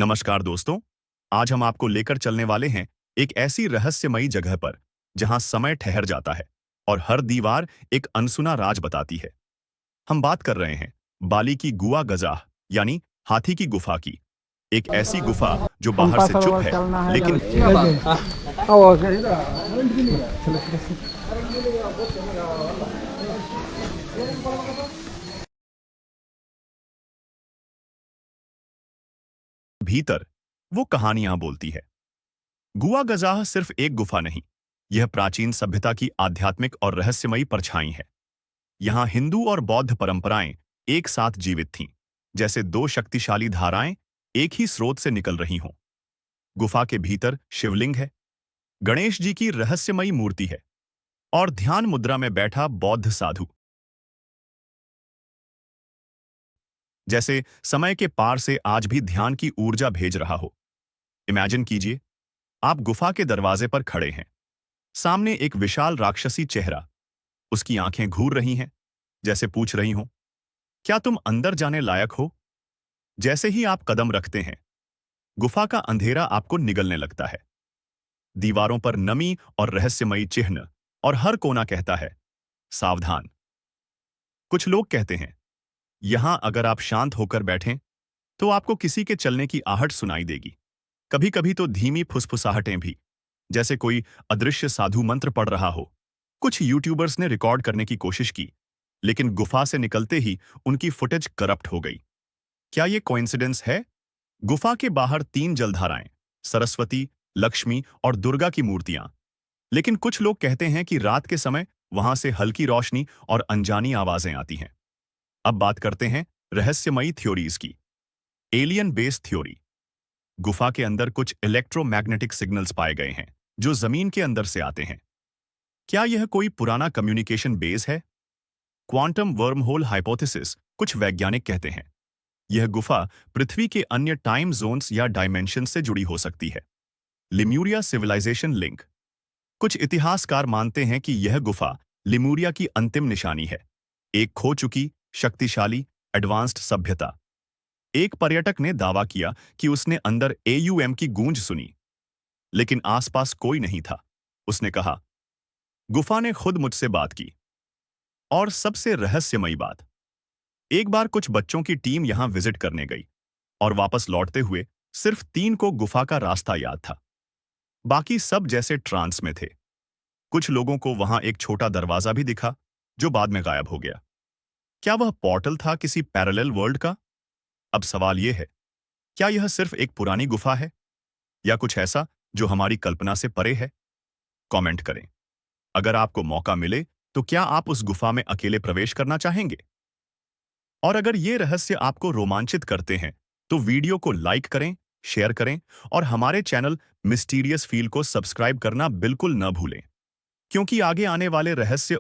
नमस्कार दोस्तों। आज हम आपको लेकर चलने वाले हैं एक ऐसी रहस्यमयी जगह पर जहां समय ठहर जाता है और हर दीवार एक अनसुना राज बताती है। हम बात कर रहे हैं बाली की गुआ गजाह यानी हाथी की गुफा की। एक ऐसी गुफा जो बाहर से चुप है लेकिन भीतर वो कहानियां बोलती है। गुआ गजाह सिर्फ एक गुफा नहीं, यह प्राचीन सभ्यता की आध्यात्मिक और रहस्यमयी परछाई है। यहाँ हिंदू और बौद्ध परंपराएं एक साथ जीवित थीं, जैसे दो शक्तिशाली धाराएं एक ही स्रोत से निकल रही हों। गुफा के भीतर शिवलिंग है, गणेश जी की रहस्यमयी मूर्ति है और ध्यान मुद्रा में बैठा बौद्ध साधु, जैसे समय के पार से आज भी ध्यान की ऊर्जा भेज रहा हो। इमेजिन कीजिए, आप गुफा के दरवाजे पर खड़े हैं। सामने एक विशाल राक्षसी चेहरा, उसकी आंखें घूर रही हैं, जैसे पूछ रही हों, क्या तुम अंदर जाने लायक हो? जैसे ही आप कदम रखते हैं, गुफा का अंधेरा आपको निगलने लगता है। दीवारों पर नमी और रहस्यमयी चिन्ह और हर कोना कहता है, सावधान। कुछ लोग कहते हैं, यहां अगर आप शांत होकर बैठें, तो आपको किसी के चलने की आहट सुनाई देगी। कभी-कभी तो धीमी फुसफुसाहटें भी, जैसे कोई अदृश्य साधु मंत्र पढ़ रहा हो। कुछ यूट्यूबर्स ने रिकॉर्ड करने की कोशिश की, लेकिन गुफा से निकलते ही उनकी फुटेज करप्ट हो गई। क्या ये कोइंसिडेंस है? गुफा के बाहर तीन जलधाराएं, सरस्वती, लक्ष्मी और दुर्गा की मूर्तियां। लेकिन कुछ लोग कहते हैं कि रात के समय वहां से हल्की रोशनी और अनजानी आवाजें आती हैं। अब बात करते हैं रहस्यमयी थ्योरीज की। Alien base theory. गुफा के अंदर कुछ इलेक्ट्रोमैग्नेटिक सिग्नल्स पाए गए हैं, जो जमीन के अंदर से आते हैं। क्या यह कोई पुराना कम्युनिकेशन बेस है? Quantum wormhole hypothesis. कुछ वैज्ञानिक कहते हैं यह गुफा पृथ्वी के अन्य टाइम जोन्स या डायमेंशन से जुड़ी हो सकती है। लिम्यूरिया सिविलाइजेशन लिंक। कुछ इतिहासकार मानते हैं कि यह गुफा लिम्यूरिया की अंतिम निशानी है, एक खो चुकी, शक्तिशाली, एडवांस्ड सभ्यता। एक पर्यटक ने दावा किया कि उसने अंदर एयूएम की गूंज सुनी, लेकिन आसपास कोई नहीं था। उसने कहा, गुफा ने खुद मुझसे बात की। और सबसे रहस्यमयी बात, एक बार कुछ बच्चों की टीम यहां विजिट करने गई और वापस लौटते हुए सिर्फ 3 को गुफा का रास्ता याद था। बाकी सब जैसे ट्रांस में थे। कुछ लोगों को वहां एक छोटा दरवाजा भी दिखा, जो बाद में गायब हो गया। क्या वह पोर्टल था किसी पैरेलल वर्ल्ड का? अब सवाल यह है, क्या यह सिर्फ एक पुरानी गुफा है या कुछ ऐसा जो हमारी कल्पना से परे है? कमेंट करें। अगर आपको मौका मिले तो क्या आप उस गुफा में अकेले प्रवेश करना चाहेंगे? और अगर ये रहस्य आपको रोमांचित करते हैं, तो वीडियो को लाइक करें, शेयर करें और हमारे चैनल मिस्टीरियस फील को सब्सक्राइब करना बिल्कुल न भूलें, क्योंकि आगे आने वाले रहस्य